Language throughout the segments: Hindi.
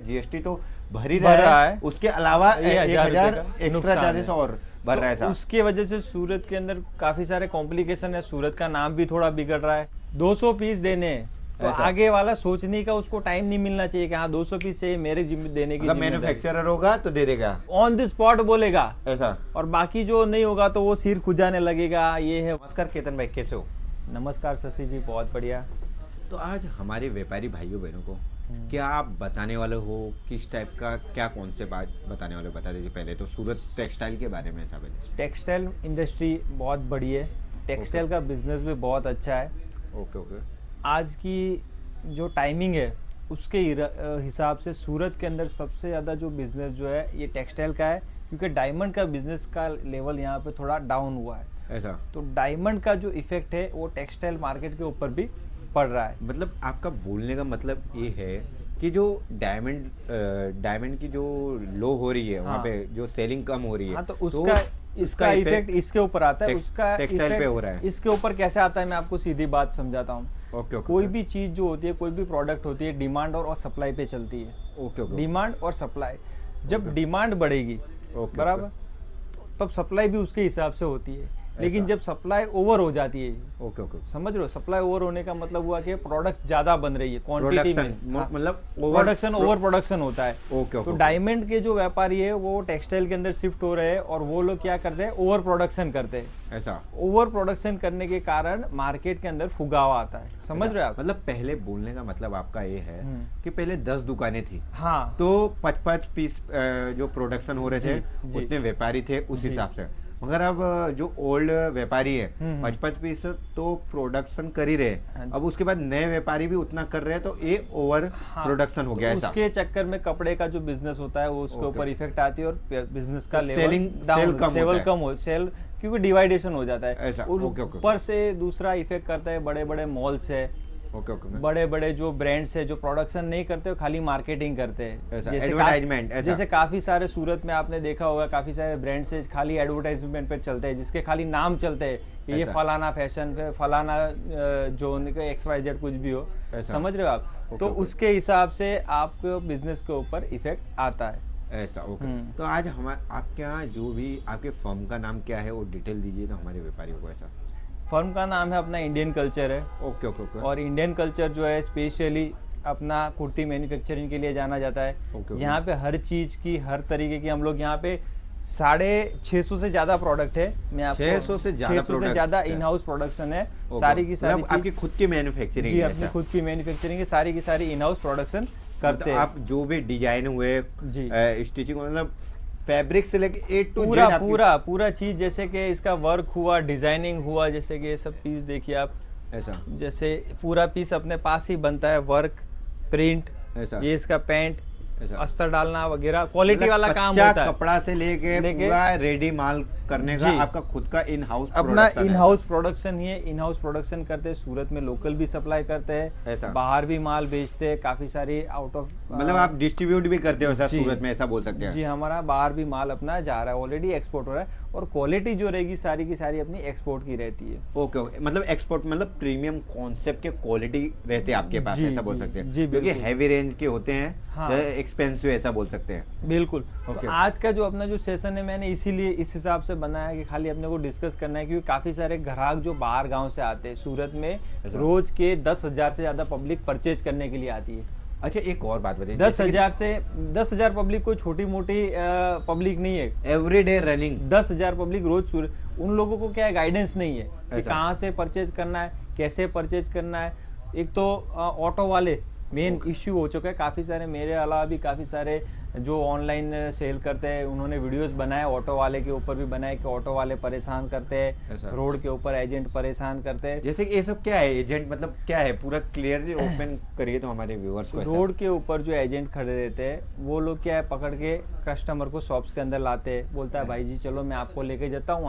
जीएसटी तो भर ही भर रहा रहा है, है। उसके अलावा 1000 रुपए का एक्स्ट्रा चार्जेस और भर रहा है साहब। उसके वजह से सूरत के अंदर काफी सारे कॉम्प्लिकेशन है, सूरत का नाम भी थोड़ा बिगड़ रहा है। 200 पीस देने हैं, तो आगे वाला सोचने का उसको टाइम नहीं मिलना चाहिए कि हाँ 200 पीस चाहिए मेरे देने की। मैन्युफैक्चरर होगा तो दे देगा, ऑन द स्पॉट बोलेगा ऐसा, और बाकी जो नहीं होगा तो वो सिर खुजाने लगेगा। ये है। नमस्कार केतन भाई, कैसे हो? नमस्कार शशि जी, बहुत बढ़िया। तो आज हमारे व्यापारी भाइयों बहनों को क्या आप बताने वाले हो, किस टाइप का क्या कॉन्सेप्ट आज बताने वाले, बता दीजिए। पहले तो सूरत टेक्सटाइल के बारे में ऐसा पहले। टेक्सटाइल इंडस्ट्री बहुत बड़ी है, टेक्सटाइल का बिजनेस भी बहुत अच्छा है। Okay okay. आज की जो टाइमिंग है उसके हिसाब से सूरत के अंदर सबसे ज़्यादा जो बिज़नेस जो है ये टेक्सटाइल का है, क्योंकि डायमंड का बिज़नेस का लेवल यहाँ पे थोड़ा डाउन हुआ है। ऐसा, तो डायमंड का जो इफेक्ट है वो टेक्सटाइल मार्केट के ऊपर भी पड़ रहा है। मतलब आपका बोलने का मतलब ये है कि जो डायमंड की जो लो हो रही है, वहाँ पे जो सेलिंग कम हो रही है, हाँ, तो इसका इफेक्ट इसके ऊपर आता है। उसका टेक्सटाइल पे हो रहा है। इसके ऊपर कैसे आता है मैं आपको सीधी बात समझाता हूँ। ओके। कोई भी चीज जो होती है, कोई भी प्रोडक्ट होती है, डिमांड और सप्लाई पे चलती है। ओके। डिमांड और सप्लाई, जब डिमांड बढ़ेगी बराबर, तब सप्लाई भी उसके हिसाब से होती है। लेकिन जब सप्लाई ओवर हो जाती है, ओके, समझ रहे हो, सप्लाई ओवर होने का मतलब हुआ कि प्रोडक्ट्स ज्यादा बन रही है क्वांटिटी में, मतलब ओवर प्रोडक्शन होता है। ओके। तो डायमंड के जो व्यापारी है वो टेक्सटाइल के अंदर शिफ्ट हो रहे हैं और वो लोग क्या करते हैं, ओवर प्रोडक्शन करते हैं। ऐसा, ओवर प्रोडक्शन करने के कारण मार्केट के अंदर फुगावा आता है। समझ रहे हो आप? मतलब पहले बोलने का मतलब आपका ये है कि पहले 10 दुकानें थी, हाँ, तो 5-5 पीस जो प्रोडक्शन हो रहे थे, उतने व्यापारी थे उस हिसाब से। मगर अब जो ओल्ड व्यापारी है 5-5 पीस तो प्रोडक्शन कर ही रहे, अब उसके बाद नए व्यापारी भी उतना कर रहे हैं, तो ये ओवर प्रोडक्शन हो गया। तो उसके चक्कर में कपड़े का जो बिजनेस होता है वो उसके ऊपर इफेक्ट आती है और बिजनेस का लेवल कम हो, सेल क्योंकि डिवाइडेशन हो जाता है। ऊपर से दूसरा इफेक्ट करता है बड़े बड़े मॉल्स है, बड़े बड़े जो ब्रांड्स है जो प्रोडक्शन नहीं करते, खाली मार्केटिंग करते हैं, एडवर्टाइजमेंट। जैसे काफी सारे सूरत में आपने देखा होगा, काफी सारे ब्रांड्स है खाली एडवर्टाइजमेंट पे चलते हैं, जिसके खाली नाम चलते हैं कि ये फलाना फैशन पे, फलाना जो XYZ कुछ भी हो, समझ रहे हो आप? तो उसके हिसाब से आपके बिजनेस के ऊपर इफेक्ट आता है। ऐसा, ओके। तो आज आपके यहाँ जो भी आपके फर्म का नाम क्या है वो डिटेल दीजिए तो हमारे व्यापारियों को। ऐसा, फर्म का नाम है अपना इंडियन कल्चर है। ओके। और इंडियन कल्चर जो है स्पेशली अपना कुर्ती मैन्युफैक्चरिंग के लिए जाना जाता है। यहाँ पे हर चीज की, हर तरीके की, हम लोग यहाँ पे 650 से ज्यादा प्रोडक्ट है। मैं आपको 600 से ज्यादा इन हाउस प्रोडक्शन है। सारी की सारी आपकी खुद की मैन्युफैक्चरिंग? जी, अपनी खुद की मैन्युफैक्चरिंग है, सारी की सारी इन हाउस प्रोडक्शन करते हैं। आप जो भी डिजाइन हुए, स्टिचिंग, मतलब फैब्रिक से लेके A to Z पूरा चीज, जैसे कि इसका वर्क हुआ, डिजाइनिंग हुआ, जैसे कि ये सब पीस देखिए आप, ऐसा, जैसे पूरा पीस अपने पास ही बनता है, वर्क, प्रिंट, ऐसा, ये इसका पैंट, अस्तर डालना वगैरह, क्वालिटी वाला काम होता है। कपड़ा से लेके पूरा रेडी माल करने का आपका खुद का इन हाउस, अपना इन हाउस प्रोडक्शन ही है। इन हाउस प्रोडक्शन करते हैं, सूरत में लोकल भी सप्लाई करते हैं, बाहर भी माल बेचते हैं, काफी सारी आउट ऑफ, मतलब आप डिस्ट्रीब्यूट भी करते हो सर सूरत में, ऐसा बोल सकते हैं? जी, हमारा बाहर भी माल अपना जा रहा है, ऑलरेडी एक्सपोर्ट हो रहा है, और क्वालिटी जो रहेगी सारी की सारी अपनी एक्सपोर्ट की रहती है। ओके, मतलब एक्सपोर्ट मतलब प्रीमियम कॉन्सेप्ट के क्वालिटी रहते हैं आपके पास, ऐसा बोल सकते हैं? क्योंकि हैवी रेंज के होते हैं, एक्सपेंसिव, ऐसा बोल सकते हैं। बिल्कुल। तो आज का जो अपना जो सेशन है, मैंने इसीलिए इस हिसाब से बनाया कि खाली अपने को डिस्कस करना है, क्योंकि काफी सारे ग्राहक जो बाहर गांव से आते हैं, सूरत में रोज के 10,000 से ज्यादा पब्लिक परचेज करने के लिए आती है। अच्छा, एक और बात बताइए, 10,000 पब्लिक कोई छोटी मोटी पब्लिक नहीं है, एवरीडे रनिंग 10,000 पब्लिक रोज सूरत। उन लोगों को क्या है, गाइडेंस नहीं है कि कहाँ से परचेज करना है, कैसे परचेज करना है। एक तो ऑटो वाले मेन इश्यू हो चुका है, काफ़ी सारे, मेरे अलावा भी काफ़ी सारे जो ऑनलाइन सेल करते हैं, उन्होंने वीडियोस बनाए, ऑटो वाले के ऊपर भी बनाए कि ऑटो वाले परेशान करते हैं, रोड के ऊपर एजेंट परेशान करते हैं। जैसे कि ये सब क्या है, एजेंट मतलब क्या है, पूरा क्लियरली ओपन करिए तो हमारे व्यूअर्स को। रोड के ऊपर जो एजेंट खड़े रहते हैं, वो लोग क्या है, पकड़ के कस्टमर को शॉप्स के अंदर लाते हैं, बोलता है भाई जी चलो मैं आपको लेके जाता हूँ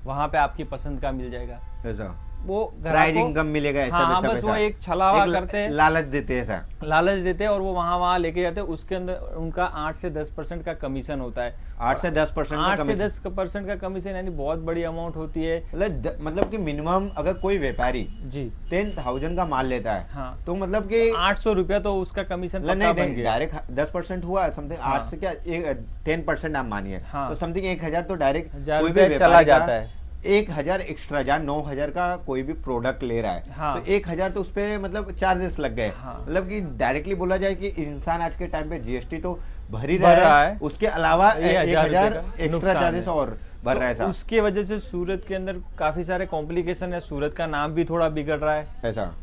वहाँ पे आपकी पसंद का मिल जाएगा। ऐसा, वो प्राइजिंग कम मिलेगा ऐसा हाँ, वैसा बस वो वैसा। एक छलावा एक करते हैं, लालच देते हैं ऐसा। लालच देते हैं और वो वहां लेके जाते हैं। उसके अंदर उनका 8 से 10% का कमीशन होता है। 8 से 10% का 8 से कमीशन। 10% का कमीशन, यानी बहुत बड़ी अमाउंट होती है। मतलब कि मिनिमम अगर कोई व्यापारी जी 10,000 का माल लेता है, हाँ, तो मतलब कि 800 रुपया तो उसका कमीशन पक्का बन गया। डायरेक्ट 10% हुआ समथिंग। हाँ। 8 से क्या 10% आप मानिए, हाँ। तो समथिंग 1,000 तो डायरेक्ट 1000 कोई भी रुपया चला व्यापारी का जाता है। 1,000 एक्स्ट्रा, जहाँ 9,000 का कोई भी प्रोडक्ट ले रहा है, हाँ। तो 1,000 तो उस पे मतलब चार्जेस लग गए। हाँ। मतलब कि डायरेक्टली बोला जाए कि इंसान आज के टाइम पे जीएसटी तो भर ही भर रहा रहा है, है, उसके अलावा ये 1000 1,000 रुपये का एक्स्ट्रा नुकसान चार्जेस है। और भर रहा है तो साहब। उसके वजह से सूरत के अंदर काफी सारे कॉम्प्लिकेशन है। सूरत का नाम भी थोड़ा बिगड़ रहा है। ऐसा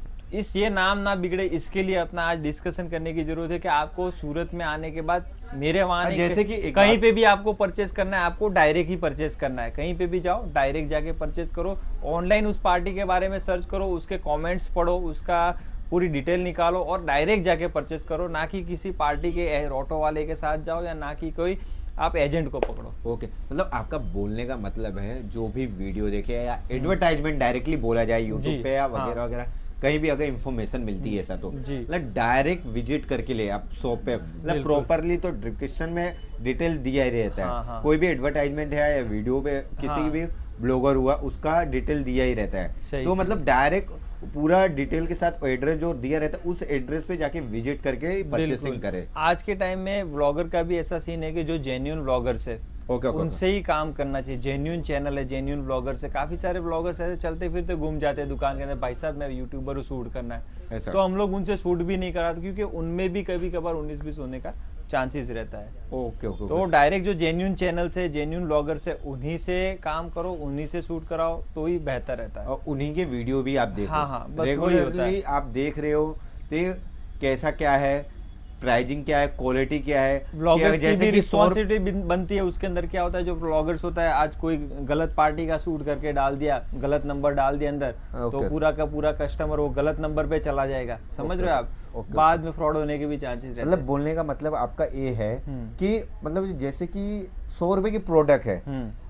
ये नाम ना बिगड़े, इसके लिए अपना आज डिस्कशन करने की जरूरत है कि आपको सूरत में आने के बाद मेरे वहां जैसे कि एक कहीं पे भी आपको परचेस करना है, आपको डायरेक्ट ही परचेस करना है। कहीं पे भी जाओ, डायरेक्ट जाके परचेस करो। ऑनलाइन उस पार्टी के बारे में सर्च करो, उसके कमेंट्स पढ़ो, उसका पूरी डिटेल निकालो और डायरेक्ट जाके परचेस करो। ना कि किसी पार्टी के ऑटो वाले के साथ जाओ, या ना कि कोई आप एजेंट को पकड़ो। ओके, मतलब आपका बोलने का मतलब है जो भी वीडियो देखे या एडवर्टाइजमेंट डायरेक्टली बोला जाए यूट्यूब पे या वगैरह वगैरह, कहीं भी अगर इन्फॉर्मेशन मिलती है ऐसा, तो जी। मतलब डायरेक्ट विजिट करके ले आप शॉप पे, मतलब प्रॉपरली तो डिस्क्रिप्शन में डिटेल दिया ही रहता है। हाँ, हाँ। कोई भी एडवर्टाइजमेंट है या वीडियो पे किसी हाँ। भी ब्लॉगर हुआ, उसका डिटेल दिया ही रहता है। सही, तो सही। मतलब डायरेक्ट पूरा डिटेल के साथ एड्रेस जो दिया रहता है, उस एड्रेस पे जाके विजिट करके परचेसिंग करे। आज के टाइम में व्लॉगर का भी ऐसा सीन है कि जो जेन्युइन व्लॉगर्स है, ओके, उनसे ही काम करना चाहिए। जेन्युइन चैनल है, जेन्युइन व्लॉगर से। काफी सारे व्लॉगर्स ऐसे चलते फिरते घूम जाते हैं दुकान के अंदर, भाई साहब मैं यूट्यूबर हूँ, शूट करना है, ऐसा। तो हम लोग उनसे शूट भी नहीं कराते, क्योंकि उनमें भी कभी कभार 19-20 होने का चांसेस रहता है। ओके ओके, तो डायरेक्ट जो जेन्युइन चैनल से, जेन्युइन व्लॉगर से, उन्हीं से काम करो, उन्हीं से शूट कराओ, तो ही बेहतर रहता है। और उन्हीं के वीडियो भी आप देखो। हाँ, हाँ, बस वही होता है। रेगुलरली आप देख रहे हो तो ये कैसा क्या है, प्राइसिंग क्या है, क्वालिटी क्या है, व्लॉगर्स की भी कि रिस्पॉन्सिबिलिटी बनती है। उसके अंदर क्या होता है, जो व्लॉगर्स होता है, आज कोई गलत पार्टी का शूट करके डाल दिया, गलत नंबर डाल दिया अंदर, तो पूरा का पूरा कस्टमर वो गलत नंबर पे चला जाएगा। समझ रहे हो आप? बाद में फ्रॉड होने के भी चांसेस रहते हैं। मतलब बोलने का मतलब आपका ये है कि मतलब जैसे कि 100 रुपए की प्रोडक्ट है,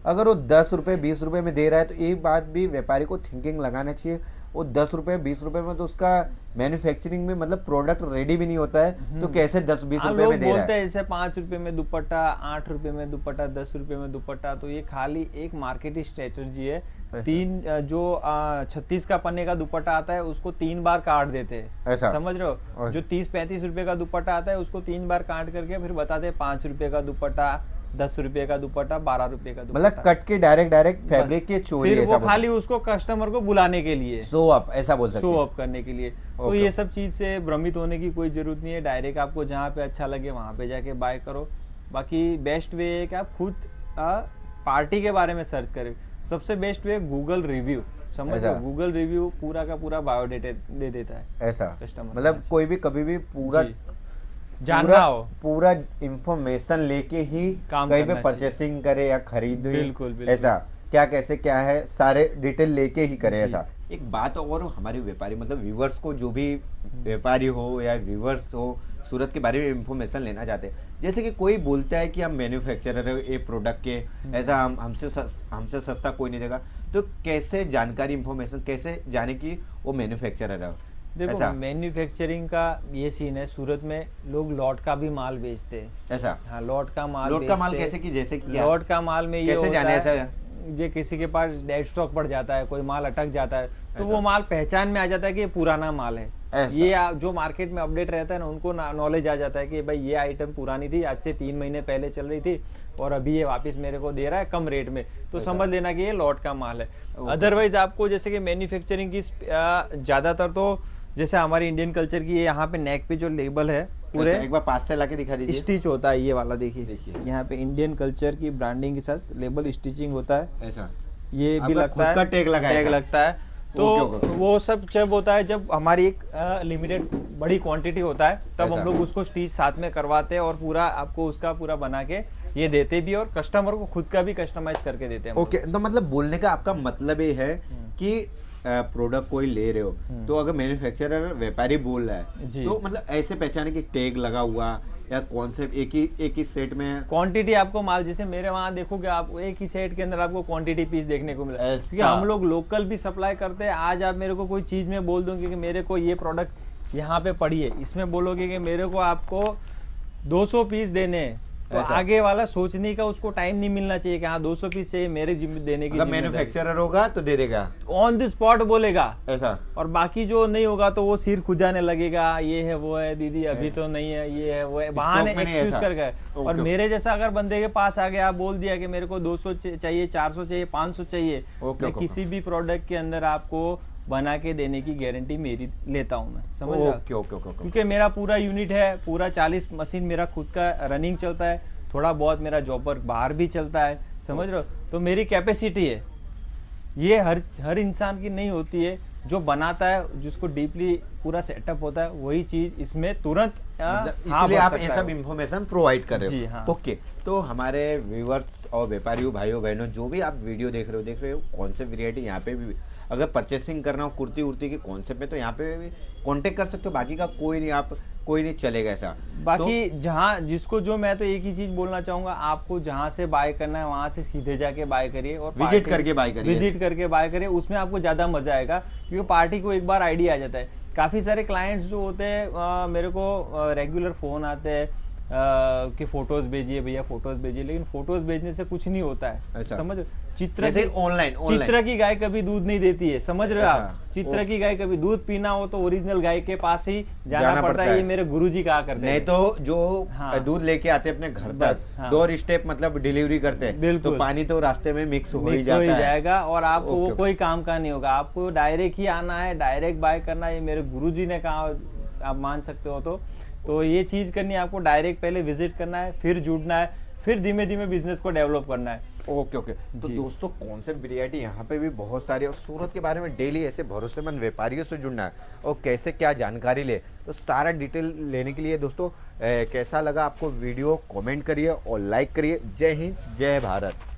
अगर वो 10 रुपए 20 रुपए में दे रहा है, तो एक बात भी व्यापारी को थिंकिंग लगाना चाहिए। वो 10 रुपए 20 रुपए में तो उसका मैन्युफैक्चरिंग में मतलब प्रोडक्ट रेडी भी नहीं होता है, तो कैसे 10-20 रुपए में दे रहा है? बोलते हैं जैसे 5 रुपए में दुपट्टा, 8 रुपए में दुपट्टा, 10 रुपए में दुपट्टा, तो ये खाली एक मार्केटिंग स्ट्रेटजी है। 36 का पन्ने का दुपट्टा आता है, उसको 3 बार काट देते हैं। समझ रहे हो? जो 30-35 रुपए का दुपट्टा आता है, उसको 3 बार काट करके फिर बताते हैं 5 रुपए का दुपट्टा, 10 रुपए का दुपट्टा, 12 रुपए का दुपट्टा। मतलब कट के डायरेक्ट फैब्रिक के चोरी, फिर वो खाली उसको कस्टमर को बुलाने के लिए, शो अप, ऐसा बोल सकते हैं, शो अप करने के लिए। तो ये सब चीज से भ्रमित होने की कोई जरूरत नहीं है। डायरेक्ट आपको जहाँ पे अच्छा लगे वहां पे जाके बाय करो। बाकी बेस्ट वे है कि आप खुद पार्टी के बारे में सर्च करें। सबसे बेस्ट वे गूगल रिव्यू। समझ लो, गूगल रिव्यू पूरा का पूरा बायोडेटा दे देता है ऐसा कस्टमर। मतलब कोई भी कभी भी पूरा जानना हो, पूरा इंफॉर्मेशन लेके ही कहीं पे परचेसिंग करे या खरीदे। बिल्कुल। ऐसा क्या कैसे क्या है, सारे डिटेल लेके ही करे। ऐसा एक बात और, हमारे व्यापारी मतलब व्यूवर्स को, जो भी व्यापारी हो या व्यूवर्स हो, सूरत के बारे में इंफॉर्मेशन लेना चाहते हैं। जैसे कि कोई बोलता है कि हम मैन्युफैक्चरर है ये प्रोडक्ट के, ऐसा हमसे सस्ता कोई नहीं देगा, तो कैसे जानकारी इंफॉर्मेशन कैसे जाने की वो मैन्युफैक्चरर है? देखो, मैन्युफैक्चरिंग का ये सीन है, सूरत में लोग लॉट का भी माल बेचते हैं। ऐसा? हाँ, लॉट का माल कैसे कि जैसे कि लॉट का माल में ये होता है जो किसी के पास डेड स्टॉक पड़ जाता है, कोई माल अटक जाता है, तो वो माल पहचान में आ जाता है कि ये पुराना माल है। ये जो मार्केट में अपडेट रहता है ना, उनको नॉलेज आ जाता है कि भाई ये आइटम पुरानी थी, आज से 3 महीने पहले चल रही थी और अभी ये वापस मेरे को दे रहा है कम रेट में, तो समझ लेना कि ये लॉट का माल है। अदरवाइज आपको जैसे कि मैन्युफैक्चरिंग की ज्यादातर तो जैसे हमारी इंडियन कल्चर की, ये यहाँ पे नेक पे जो लेबल है पूरे, एक बार पास से लाके दिखा दीजिए, स्टिच होता है ये वाला। देखिए यहाँ पे इंडियन कल्चर की ब्रांडिंग के साथ लेबल स्टिचिंग होता है। ऐसा ये भी लगता है, टैग लगता है। तो वो सब जब होता है, जब हमारी एक लिमिटेड बड़ी क्वांटिटी होता है, तब हम लोग उसको स्टिच साथ में करवाते हैं और पूरा आपको उसका पूरा बना के ये देते भी, और कस्टमर को खुद का भी कस्टमाइज करके देते हैं। ओके, तो मतलब बोलने का आपका मतलब ये है कि प्रोडक्ट कोई ले रहे हो, तो अगर मैन्युफैक्चरर व्यापारी बोल रहा है, तो मतलब ऐसे पहचाने कि टैग लगा हुआ या कौन से एक ही सेट में क्वांटिटी आपको माल, जैसे मेरे वहाँ देखोगे आप एक ही सेट के अंदर आपको क्वांटिटी पीस देखने को मिला, क्योंकि हम लोग लोकल भी सप्लाई करते हैं। आज आप मेरे को कोई चीज में बोल दोगे कि मेरे को ये प्रोडक्ट यहाँ पे पड़ी है, इसमें बोलोगे कि मेरे को आपको 200 पीस देने हैं, तो आगे वाला सोचने का उसको टाइम नहीं मिलना चाहिए कि हाँ 200 पीस चाहिए मेरे देने की। अगर मैन्युफैक्चरर होगा तो दे देगा, ऑन द स्पॉट बोलेगा ऐसा। और बाकी जो नहीं होगा तो वो सिर खुजाने लगेगा, ये है वो है, दीदी अभी तो नहीं है, ये है वो है, बहाने एक्सक्यूज कर गए। और मेरे जैसा अगर बंदे के पास आ गया, बोल दिया कि मेरे को 200 चाहिए, 400 चाहिए, 500 चाहिए, मैं किसी भी प्रोडक्ट के अंदर आपको बना के देने की गारंटी मेरी लेता हूं मैं, समझ रहे हो? क्योंकि मेरा पूरा यूनिट है, पूरा 40 मशीन मेरा खुद का रनिंग चलता है, थोड़ा बहुत मेरा जॉबर बाहर भी चलता है, समझ रहे हो? तो मेरी कैपेसिटी है, ये हर इंसान की नहीं होती है। जो बनाता है, जिसको डीपली पूरा सेटअप होता है, वही चीज इसमें तुरंत इसलिए आप ये सब इंफॉर्मेशन प्रोवाइड कर रहे हो। हाँ। ओके, तो हमारे व्यूअर्स और व्यापारियों भाइयों बहनों, जो भी आप वीडियो देख रहे हो कौन से वेरिएटी यहाँ पे भी अगर परचेसिंग करना हो कुर्ती उर्ती के कॉन्सेप्ट में, तो यहाँ पे भी कांटेक्ट कर सकते हो। बाकी का कोई नहीं चलेगा ऐसा। बाकी तो, जहाँ जिसको जो, मैं तो एक ही चीज बोलना चाहूंगा, आपको जहाँ से बाय करना है वहां से सीधे जाके बाय करिए और विजिट करके बाय करिए, उसमें आपको ज्यादा मजा आएगा, क्योंकि पार्टी को एक बार आइडिया आ जाता है। काफी सारे क्लाइंट्स जो होते हैं मेरे को रेगुलर फोन आते हैं कि फोटोज भेजिए भैया, फोटोज भेजिए, लेकिन फोटोज भेजने से कुछ नहीं होता है, समझ। चित्र की गाय कभी दूध नहीं देती है, समझ रहे हो आप? चित्र की गाय कभी दूध पीना हो तो ओरिजिनल गाय के पास ही जाना पड़ता है। ये मेरे गुरुजी कहा करते हैं। नहीं तो जो दूध लेके आते अपने घर तक, डोर स्टेप मतलब डिलीवरी करते हैं, तो पानी तो रास्ते में मिक्स हो ही जाएगा और आपको वो कोई काम का नहीं होगा। आपको डायरेक्ट ही आना है, डायरेक्ट बाय करना है, ये मेरे गुरुजी ने कहा, आप मान सकते हो। तो ये चीज करनी है आपको, डायरेक्ट पहले विजिट करना है, फिर जुड़ना है, फिर धीमे धीमे बिजनेस को डेवलप करना है। ओके। तो दोस्तों, कॉन्सेप्ट वैरायटी यहाँ पे भी बहुत सारी, और सूरत के बारे में डेली ऐसे भरोसेमंद व्यापारियों से जुड़ना है और कैसे क्या जानकारी ले, तो सारा डिटेल लेने के लिए दोस्तों कैसा लगा आपको वीडियो, कमेंट करिए और लाइक करिए। जय हिंद, जय भारत।